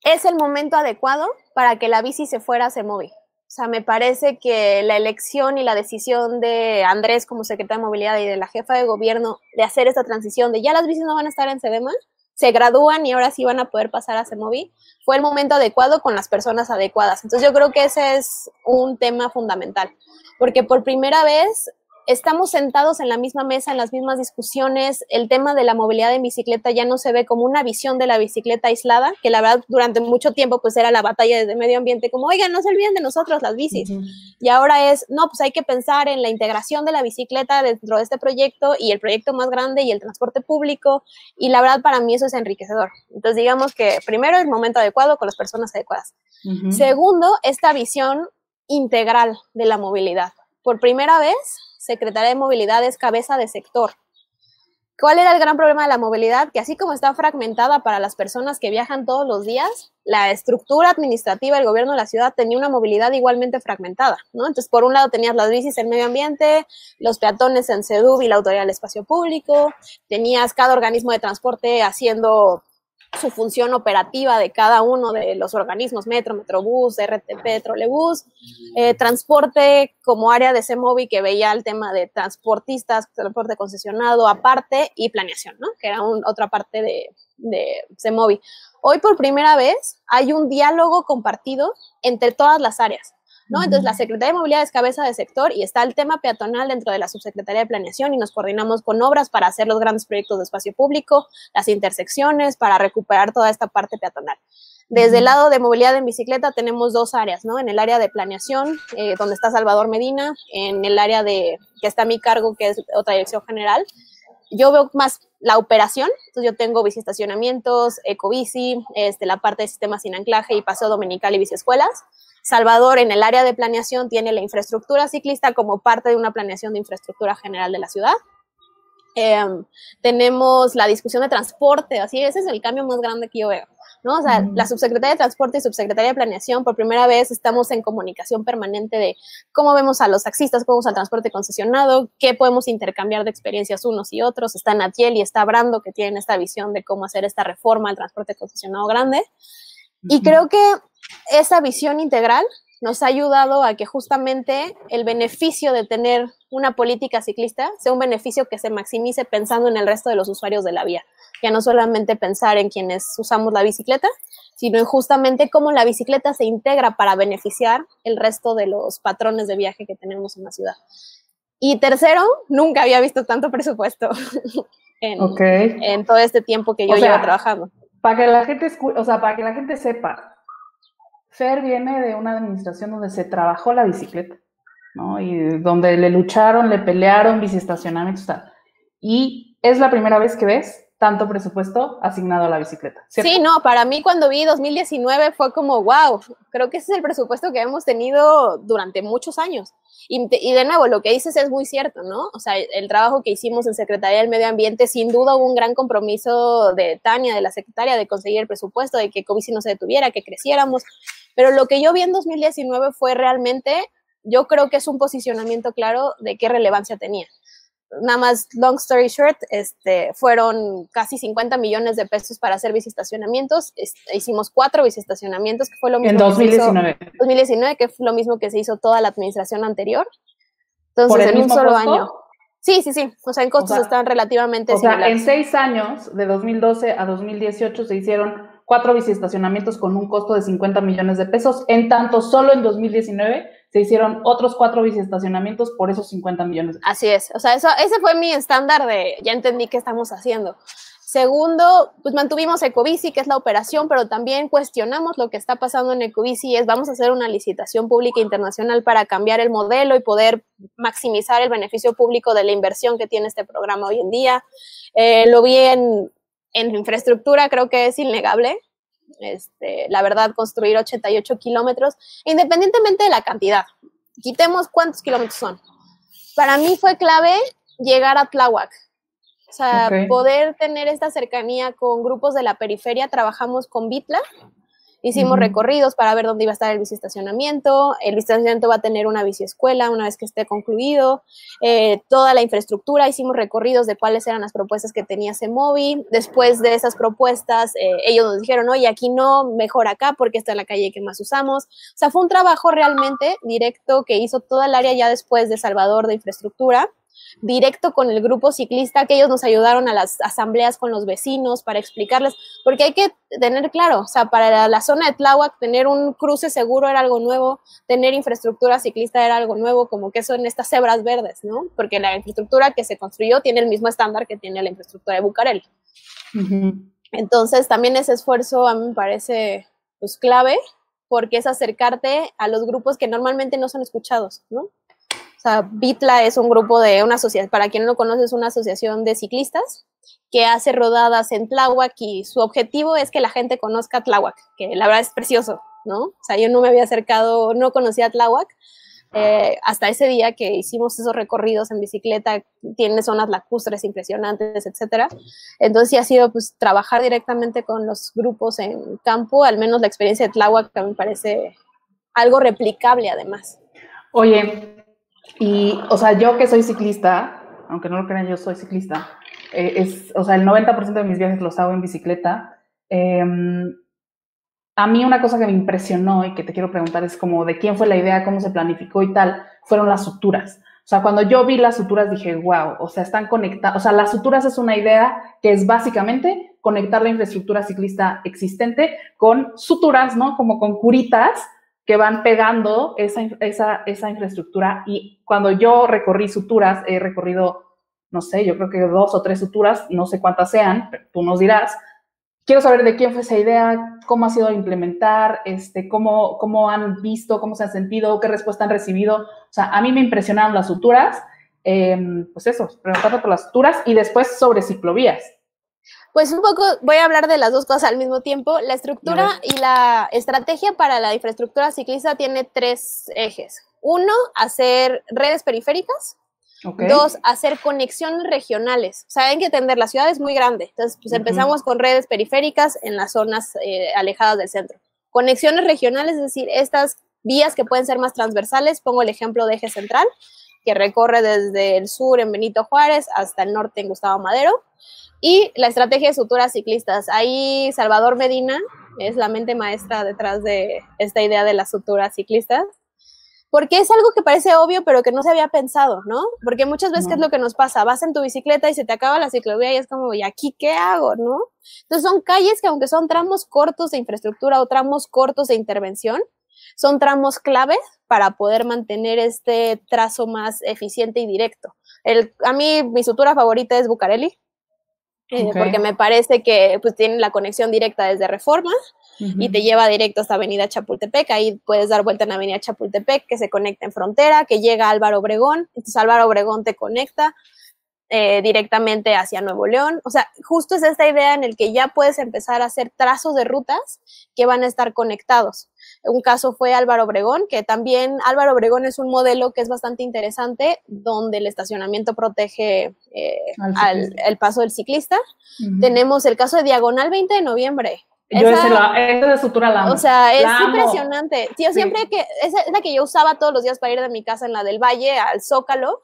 Speaker 2: el momento adecuado para que la bici se fuera a CEMOVI. O sea, me parece que la elección y la decisión de Andrés como secretario de Movilidad y de la jefa de gobierno de hacer esta transición de ya las bicis no van a estar en CEDEMA, se gradúan y ahora sí van a poder pasar a CEMOVI, fue el momento adecuado con las personas adecuadas. Entonces yo creo que ese es un tema fundamental, porque por primera vez estamos sentados en la misma mesa, en las mismas discusiones. El tema de la movilidad en bicicleta ya no se ve como una visión de la bicicleta aislada, que la verdad durante mucho tiempo pues era la batalla desde medio ambiente, como oigan, no se olviden de nosotros las bicis. Y ahora es, no, pues hay que pensar en la integración de la bicicleta dentro de este proyecto y el proyecto más grande y el transporte público, y la verdad para mí eso es enriquecedor. Entonces digamos que primero el momento adecuado con las personas adecuadas. Segundo, esta visión integral de la movilidad. Por primera vez, Secretaría de Movilidad es cabeza de sector. ¿Cuál era el gran problema de la movilidad? Que así como está fragmentada para las personas que viajan todos los días, la estructura administrativa del gobierno de la ciudad tenía una movilidad igualmente fragmentada, ¿no? Entonces, por un lado tenías las bicis en medio ambiente, los peatones en SEDUB y la Autoridad del Espacio Público, tenías cada organismo de transporte haciendo su función operativa de cada uno de los organismos, Metro, Metrobús, RTP, Trolebús, transporte como área de CEMOVI que veía el tema de transportistas, transporte concesionado aparte y planeación, ¿no? Que era otra parte de CEMOVI. Hoy por primera vez hay un diálogo compartido entre todas las áreas, ¿no? Entonces la Secretaría de Movilidad es cabeza de sector y está el tema peatonal dentro de la Subsecretaría de Planeación y nos coordinamos con obras para hacer los grandes proyectos de espacio público, las intersecciones, para recuperar toda esta parte peatonal. Desde el lado de movilidad en bicicleta tenemos 2 áreas, ¿no? En el área de planeación, donde está Salvador Medina, en el área que está a mi cargo, que es otra dirección general. Yo veo más la operación, entonces yo tengo biciestacionamientos, ecobici, la parte de sistemas sin anclaje y paseo dominical y biciescuelas. Salvador, en el área de planeación, tiene la infraestructura ciclista como parte de una planeación de infraestructura general de la ciudad. Tenemos la discusión de transporte, así ese es el cambio más grande que yo veo, ¿no? O sea, la Subsecretaría de Transporte y Subsecretaría de Planeación, por primera vez estamos en comunicación permanente de cómo vemos a los taxistas, cómo vemos al transporte concesionado, qué podemos intercambiar de experiencias unos y otros. Está Natiel y está Brando, que tienen esta visión de cómo hacer esta reforma al transporte concesionado grande. Y creo que esa visión integral nos ha ayudado a que justamente el beneficio de tener una política ciclista sea un beneficio que se maximice pensando en el resto de los usuarios de la vía. Ya no solamente pensar en quienes usamos la bicicleta, sino en justamente cómo la bicicleta se integra para beneficiar el resto de los patrones de viaje que tenemos en la ciudad. Y tercero, nunca había visto tanto presupuesto en todo este tiempo que yo llevo trabajando.
Speaker 1: Para que la gente para que la gente sepa, Fer viene de una administración donde se trabajó la bicicleta, ¿no? Y donde le lucharon, le pelearon biciestacionamientos, tal. Y es la primera vez que ves tanto presupuesto asignado a la bicicleta, ¿cierto?
Speaker 2: Sí, no, para mí cuando vi 2019 fue como, wow, creo que ese es el presupuesto que hemos tenido durante muchos años. Y de nuevo, lo que dices es muy cierto, ¿no? O sea, el trabajo que hicimos en Secretaría del Medio Ambiente, sin duda hubo un gran compromiso de Tania, de la secretaria, de conseguir el presupuesto, de que Covici no se detuviera, que creciéramos. Pero lo que yo vi en 2019 fue realmente, yo creo que es un posicionamiento claro de qué relevancia tenía. Nada más, long story short, fueron casi 50 millones de pesos para hacer biciestacionamientos. Hicimos 4 biciestacionamientos, que fue lo mismo
Speaker 1: en 2019.
Speaker 2: Que se hizo 2019, que fue lo mismo que se hizo toda la administración anterior. Entonces,
Speaker 1: ¿por el
Speaker 2: en un
Speaker 1: mismo
Speaker 2: solo
Speaker 1: costo?
Speaker 2: año. Sí. O sea, en costos están relativamente similares.
Speaker 1: En 6 años, de 2012 a 2018, se hicieron 4 biciestacionamientos con un costo de 50 millones de pesos. En tanto, solo en 2019 se hicieron otros 4 biciestacionamientos por esos 50 millones de pesos.
Speaker 2: Así es. O sea, ese fue mi estándar de, ya entendí qué estamos haciendo. Segundo, pues mantuvimos Ecobici, que es la operación, pero también cuestionamos lo que está pasando en Ecobici, vamos a hacer una licitación pública internacional para cambiar el modelo y poder maximizar el beneficio público de la inversión que tiene este programa hoy en día. Lo vi en infraestructura, creo que es innegable. La verdad, construir 88 kilómetros, independientemente de la cantidad. Quitemos cuántos kilómetros son. Para mí fue clave llegar a Tláhuac. O sea, poder tener esta cercanía con grupos de la periferia. Trabajamos con Bitla, hicimos recorridos para ver dónde iba a estar el biciestacionamiento. El biciestacionamiento va a tener una biciescuela una vez que esté concluido. Toda la infraestructura, hicimos recorridos de cuáles eran las propuestas que tenía CEMOVI. Después de esas propuestas, ellos nos dijeron, oye, aquí no, mejor acá, porque esta es la calle que más usamos. O sea, fue un trabajo realmente directo que hizo toda el área ya después de Salvador de infraestructura, directo con el grupo ciclista, que ellos nos ayudaron a las asambleas con los vecinos para explicarles, porque hay que tener claro, o sea, para la zona de Tláhuac, tener un cruce seguro era algo nuevo, tener infraestructura ciclista era algo nuevo, como que son estas cebras verdes, ¿no? Porque la infraestructura que se construyó tiene el mismo estándar que tiene la infraestructura de Bucareli. Entonces, también ese esfuerzo a mí me parece, pues, clave, porque es acercarte a los grupos que normalmente no son escuchados, ¿no? O sea, Bitla es un grupo de una sociedad, para quien no lo conoce, es una asociación de ciclistas que hace rodadas en Tláhuac y su objetivo es que la gente conozca Tláhuac, que la verdad es precioso, ¿no? O sea, yo no me había acercado, no conocía Tláhuac, hasta ese día que hicimos esos recorridos en bicicleta, tiene zonas lacustres impresionantes, etcétera. Entonces sí ha sido, pues, trabajar directamente con los grupos en campo, al menos la experiencia de Tláhuac que me parece algo replicable además.
Speaker 1: Oye, y, o sea, yo que soy ciclista, aunque no lo crean, yo soy ciclista, o sea, el 90% de mis viajes los hago en bicicleta. A mí una cosa que me impresionó y que te quiero preguntar es como de quién fue la idea, cómo se planificó y tal, fueron las suturas. O sea, cuando yo vi las suturas dije, wow, o sea, están conectadas. O sea, las suturas es una idea que es básicamente conectar la infraestructura ciclista existente con suturas, ¿no? Como con curitas que van pegando esa infraestructura. Y cuando yo recorrí suturas, he recorrido, no sé, yo creo que 2 o 3 suturas, no sé cuántas sean, pero tú nos dirás. Quiero saber de quién fue esa idea, cómo ha sido implementar, cómo han visto, cómo se han sentido, qué respuesta han recibido. O sea, a mí me impresionaron las suturas, pues eso, preguntando por las suturas y después sobre ciclovías.
Speaker 2: Pues un poco voy a hablar de las dos cosas al mismo tiempo. La estructura y la estrategia para la infraestructura ciclista tiene 3 ejes. 1, hacer redes periféricas. 2, hacer conexiones regionales. O sea, hay que entender, la ciudad es muy grande. Entonces, pues empezamos con redes periféricas en las zonas alejadas del centro. Conexiones regionales, es decir, estas vías que pueden ser más transversales. Pongo el ejemplo de eje central, que recorre desde el sur en Benito Juárez hasta el norte en Gustavo Madero. Y la estrategia de suturas ciclistas. Ahí Salvador Medina es la mente maestra detrás de esta idea de las suturas ciclistas. Porque es algo que parece obvio, pero que no se había pensado, ¿no? Porque muchas veces, ¿qué es lo que nos pasa? Vas en tu bicicleta y se te acaba la ciclovía y es como, ¿y aquí qué hago, no? Entonces son calles que, aunque son tramos cortos de infraestructura o tramos cortos de intervención, son tramos claves para poder mantener este trazo más eficiente y directo. A mí, mi sutura favorita es Bucareli, porque me parece que pues tiene la conexión directa desde Reforma y te lleva directo hasta Avenida Chapultepec. Ahí puedes dar vuelta en Avenida Chapultepec, que se conecta en Frontera, que llega a Álvaro Obregón. Entonces Álvaro Obregón te conecta. directamente hacia Nuevo León. O sea, justo es esta idea en el que ya puedes empezar a hacer trazos de rutas que van a estar conectados. Un caso fue Álvaro Obregón, que también Álvaro Obregón es un modelo que es bastante interesante, donde el estacionamiento protege el paso del ciclista. Tenemos el caso de Diagonal 20 de noviembre.
Speaker 1: Esa de sutura la amo.
Speaker 2: O sea, es impresionante. Yo siempre esa es la que yo usaba todos los días para ir de mi casa en la del Valle al Zócalo,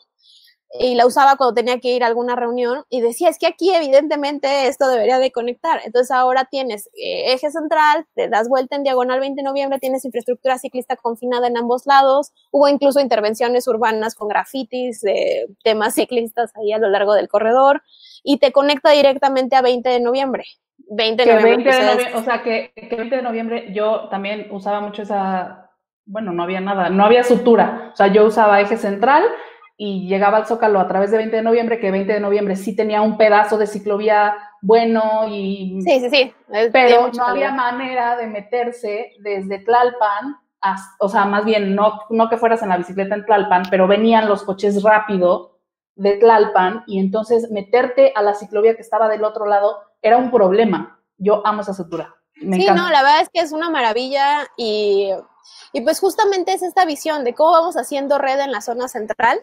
Speaker 2: y la usaba cuando tenía que ir a alguna reunión y decía, es que aquí evidentemente esto debería de conectar. Entonces ahora tienes eje central, te das vuelta en Diagonal 20 de noviembre, tienes infraestructura ciclista confinada en ambos lados, hubo incluso intervenciones urbanas con grafitis de temas ciclistas ahí a lo largo del corredor, y te conecta directamente a 20 de noviembre. 20 de noviembre.
Speaker 1: O sea, que 20 de noviembre yo también usaba mucho bueno, no había nada, no había sutura. O sea, yo usaba eje central y llegaba al Zócalo a través de 20 de noviembre, que 20 de noviembre sí tenía un pedazo de ciclovía bueno y...
Speaker 2: Sí.
Speaker 1: Pero no había manera de meterse desde Tlalpan, o sea, más bien, no que fueras en la bicicleta en Tlalpan, pero venían los coches rápido de Tlalpan, y entonces meterte a la ciclovía que estaba del otro lado era un problema. Yo amo esa sutura. Me encanta.
Speaker 2: No, la verdad es que es una maravilla, y pues justamente es esta visión de cómo vamos haciendo red en la zona central.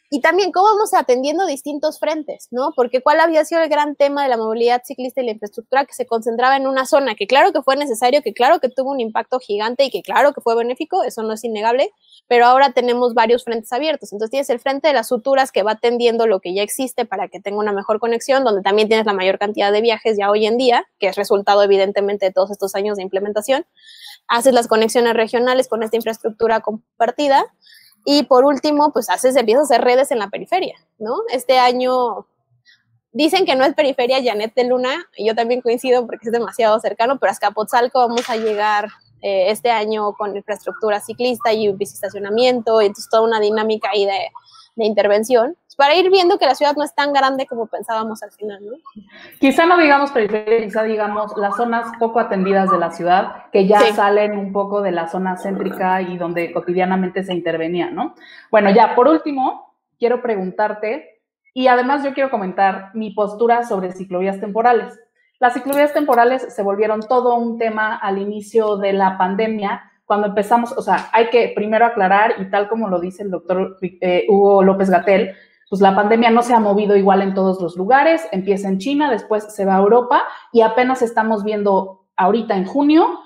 Speaker 2: Y también cómo vamos atendiendo distintos frentes, ¿no? Porque cuál había sido el gran tema de la movilidad ciclista y la infraestructura, que se concentraba en una zona, que claro que fue necesario, que claro que tuvo un impacto gigante y que claro que fue benéfico, eso no es innegable, pero ahora tenemos varios frentes abiertos. Entonces tienes el frente de las suturas, que va atendiendo lo que ya existe para que tenga una mejor conexión, donde también tienes la mayor cantidad de viajes ya hoy en día, que es resultado evidentemente de todos estos años de implementación. Haces las conexiones regionales con esta infraestructura compartida. Y por último, pues empiezas a hacer redes en la periferia, ¿no? Este año dicen que no es periferia Janet de Luna, y yo también coincido porque es demasiado cercano, pero a Azcapotzalco vamos a llegar este año con infraestructura ciclista y biciestacionamiento, y entonces toda una dinámica ahí de intervención, para ir viendo que la ciudad no es tan grande como pensábamos al final, ¿no?
Speaker 1: Quizá no digamos periferia, quizá digamos las zonas poco atendidas de la ciudad, que ya salen un poco de la zona céntrica y donde cotidianamente se intervenía, ¿no? Bueno, ya por último, quiero preguntarte, y además yo quiero comentar mi postura sobre ciclovías temporales. Las ciclovías temporales se volvieron todo un tema al inicio de la pandemia, cuando empezamos, o sea, hay que primero aclarar, y tal como lo dice el doctor Hugo López-Gatell, pues la pandemia no se ha movido igual en todos los lugares, empieza en China, después se va a Europa, y apenas estamos viendo ahorita en junio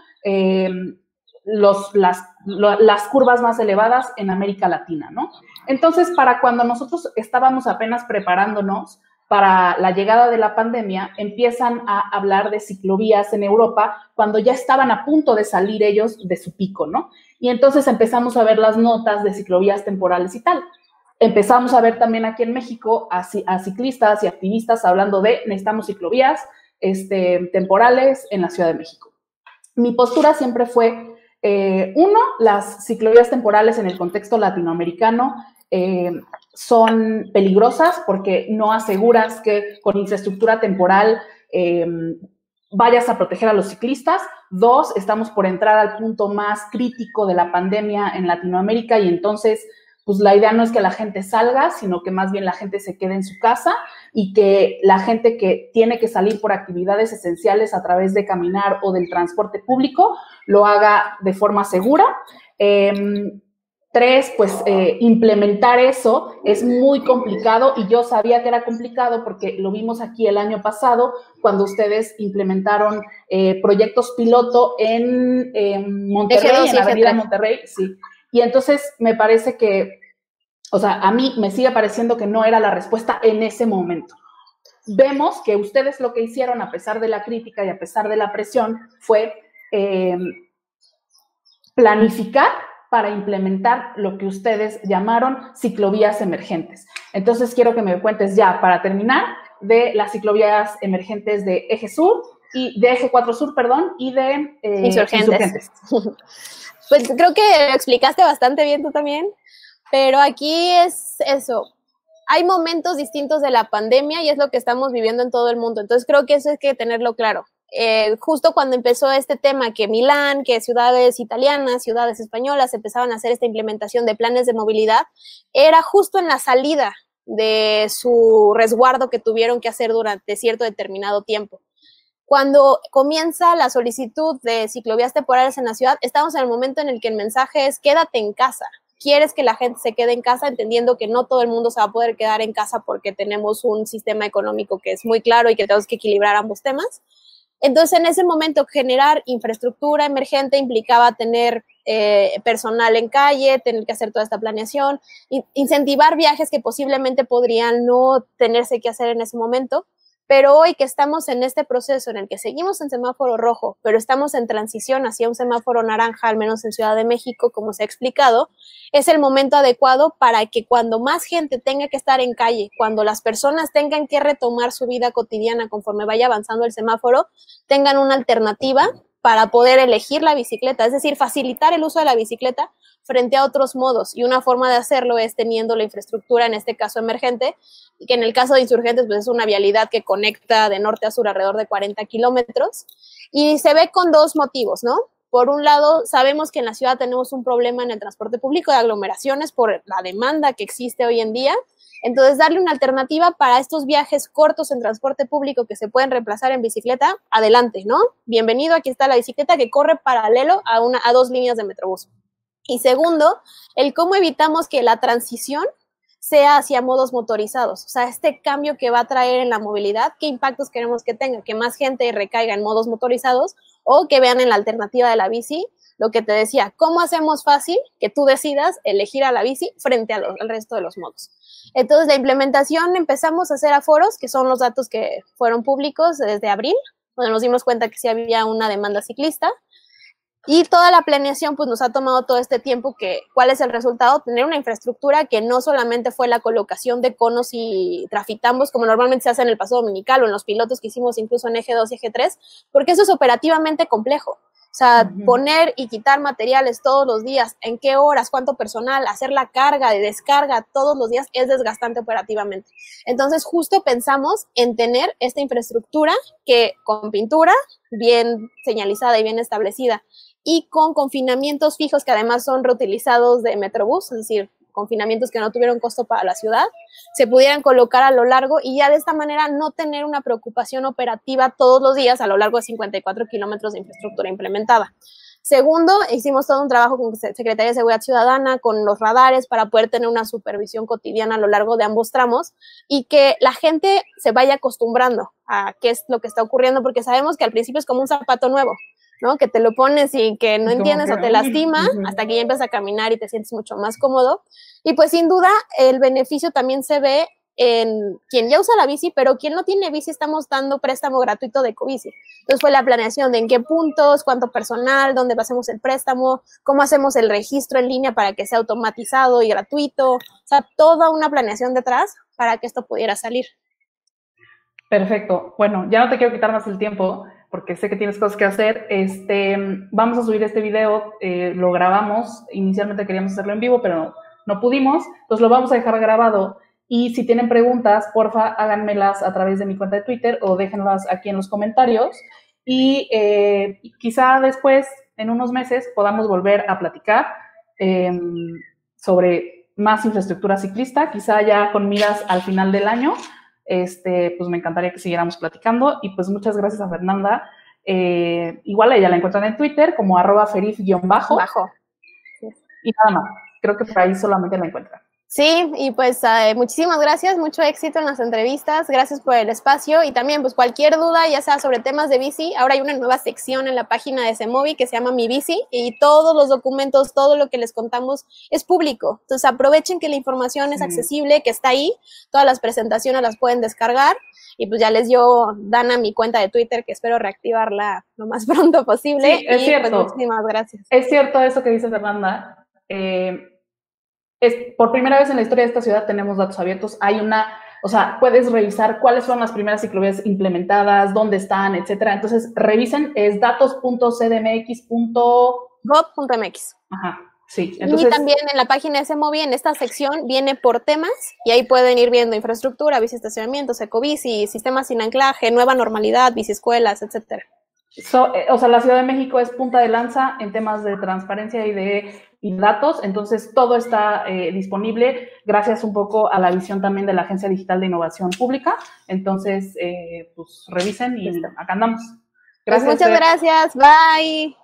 Speaker 1: las curvas más elevadas en América Latina, ¿no? Entonces, para cuando nosotros estábamos apenas preparándonos para la llegada de la pandemia, empiezan a hablar de ciclovías en Europa cuando ya estaban a punto de salir ellos de su pico, ¿no? Y entonces empezamos a ver las notas de ciclovías temporales y tal. Empezamos a ver también aquí en México a ciclistas y activistas hablando de necesitamos ciclovías temporales en la Ciudad de México. Mi postura siempre fue, las ciclovías temporales en el contexto latinoamericano son peligrosas porque no aseguras que con infraestructura temporal vayas a proteger a los ciclistas. 2, estamos por entrar al punto más crítico de la pandemia en Latinoamérica, y entonces pues la idea no es que la gente salga, sino que más bien la gente se quede en su casa, y que la gente que tiene que salir por actividades esenciales a través de caminar o del transporte público lo haga de forma segura. 3, pues implementar eso es muy complicado, y yo sabía que era complicado porque lo vimos aquí el año pasado cuando ustedes implementaron proyectos piloto en Monterrey, en Avenida Monterrey, sí. Y entonces me parece que, o sea, a mí me sigue pareciendo que no era la respuesta en ese momento. Vemos que ustedes lo que hicieron, a pesar de la crítica y a pesar de la presión, fue planificar para implementar lo que ustedes llamaron ciclovías emergentes. Entonces quiero que me cuentes ya, para terminar, de las ciclovías emergentes de Eje Sur, y de Eje 4 Sur, perdón, y de Insurgentes.
Speaker 2: Pues creo que lo explicaste bastante bien tú también, pero aquí es eso. Hay momentos distintos de la pandemia y es lo que estamos viviendo en todo el mundo. Entonces creo que eso hay que tenerlo claro. Justo cuando empezó este tema, que Milán, que ciudades italianas, ciudades españolas empezaban a hacer esta implementación de planes de movilidad, era justo en la salida de su resguardo que tuvieron que hacer durante cierto determinado tiempo. Cuando comienza la solicitud de ciclovías temporales en la ciudad, estamos en el momento en el que el mensaje es quédate en casa. Quieres que la gente se quede en casa, entendiendo que no todo el mundo se va a poder quedar en casa porque tenemos un sistema económico que es muy claro y que tenemos que equilibrar ambos temas. Entonces, en ese momento, generar infraestructura emergente implicaba tener personal en calle, tener que hacer toda esta planeación, incentivar viajes que posiblemente podrían no tenerse que hacer en ese momento. Pero hoy que estamos en este proceso en el que seguimos en semáforo rojo, pero estamos en transición hacia un semáforo naranja, al menos en Ciudad de México, como se ha explicado, es el momento adecuado para que cuando más gente tenga que estar en calle, cuando las personas tengan que retomar su vida cotidiana conforme vaya avanzando el semáforo, tengan una alternativa para poder elegir la bicicleta, es decir, facilitar el uso de la bicicleta frente a otros modos. Y una forma de hacerlo es teniendo la infraestructura, en este caso emergente, y que en el caso de Insurgentes pues es una vialidad que conecta de norte a sur alrededor de 40 kilómetros, y se ve con dos motivos, ¿no? Por un lado, sabemos que en la ciudad tenemos un problema en el transporte público de aglomeraciones por la demanda que existe hoy en día. Entonces, darle una alternativa para estos viajes cortos en transporte público que se pueden reemplazar en bicicleta, adelante, ¿no? Bienvenido, aquí está la bicicleta que corre paralelo a dos líneas de Metrobús. Y segundo, el cómo evitamos que la transición sea hacia modos motorizados. O sea, este cambio que va a traer en la movilidad, ¿qué impactos queremos que tenga? Que más gente recaiga en modos motorizados o que vean en la alternativa de la bici. Lo que te decía, ¿cómo hacemos fácil que tú decidas elegir a la bici frente al resto de los modos? Entonces, la implementación, empezamos a hacer aforos, que son los datos que fueron públicos desde abril, donde nos dimos cuenta que sí había una demanda ciclista. Y toda la planeación pues nos ha tomado todo este tiempo. ¿Cuál es el resultado? Tener una infraestructura que no solamente fue la colocación de conos y trafitambos, como normalmente se hace en el Paso Dominical o en los pilotos que hicimos incluso en Eje 2 y Eje 3, porque eso es operativamente complejo. O sea, poner y quitar materiales todos los días, en qué horas, cuánto personal, hacer la carga de descarga todos los días es desgastante operativamente. Entonces, justo pensamos en tener esta infraestructura que con pintura bien señalizada y bien establecida y con confinamientos fijos que además son reutilizados de Metrobús, es decir, confinamientos que no tuvieron costo para la ciudad, se pudieran colocar a lo largo y ya de esta manera no tener una preocupación operativa todos los días a lo largo de 54 kilómetros de infraestructura implementada. Segundo, hicimos todo un trabajo con Secretaría de Seguridad Ciudadana, con los radares para poder tener una supervisión cotidiana a lo largo de ambos tramos y que la gente se vaya acostumbrando a qué es lo que está ocurriendo, porque sabemos que al principio es como un zapato nuevo, ¿no? Que te lo pones y que no entiendes o te lastima hasta que ya empiezas a caminar y te sientes mucho más cómodo. Y pues sin duda el beneficio también se ve en quien ya usa la bici, pero quien no tiene bici estamos dando préstamo gratuito de Ecobici. Entonces fue la planeación de en qué puntos, cuánto personal, dónde hacemos el préstamo, cómo hacemos el registro en línea para que sea automatizado y gratuito. O sea, toda una planeación detrás para que esto pudiera salir.
Speaker 1: Perfecto. Bueno, ya no te quiero quitar más el tiempo porque sé que tienes cosas que hacer. Vamos a subir este video, lo grabamos. Inicialmente queríamos hacerlo en vivo, pero no pudimos. Entonces lo vamos a dejar grabado. Y si tienen preguntas, porfa, háganmelas a través de mi cuenta de Twitter o déjenlas aquí en los comentarios. Y quizá después, en unos meses, podamos volver a platicar sobre más infraestructura ciclista, quizá ya con miras al final del año. Pues me encantaría que siguiéramos platicando. Y pues muchas gracias a Fernanda. Igual a ella la encuentran en Twitter como @ferif_bajo. Y nada más. Creo que por ahí solamente la encuentran.
Speaker 2: Sí, y pues muchísimas gracias, mucho éxito en las entrevistas, gracias por el espacio y también pues cualquier duda, ya sea sobre temas de bici, ahora hay una nueva sección en la página de Semovi que se llama Mi Bici y todos los documentos, todo lo que les contamos es público, entonces aprovechen que la información es accesible, que está ahí, todas las presentaciones las pueden descargar y pues ya les dio Dana mi cuenta de Twitter que espero reactivarla lo más pronto posible.
Speaker 1: Sí, es cierto.
Speaker 2: Pues muchísimas gracias.
Speaker 1: Es cierto eso que dice Fernanda. Por primera vez en la historia de esta ciudad tenemos datos abiertos. Puedes revisar cuáles son las primeras ciclovías implementadas, dónde están, etcétera. Entonces, revisen, es datos.cdmx.gov.mx. Ajá, sí. Entonces,
Speaker 2: y también en la página de Semovi, en esta sección, viene por temas y ahí pueden ir viendo infraestructura, bici estacionamientos, ecobici, sistemas sin anclaje, nueva normalidad, bici escuelas, etcétera.
Speaker 1: La Ciudad de México es punta de lanza en temas de transparencia y de y datos, entonces todo está disponible gracias un poco a la visión también de la Agencia Digital de Innovación Pública, entonces pues revisen y acá andamos.
Speaker 2: Gracias. Pues muchas gracias, bye.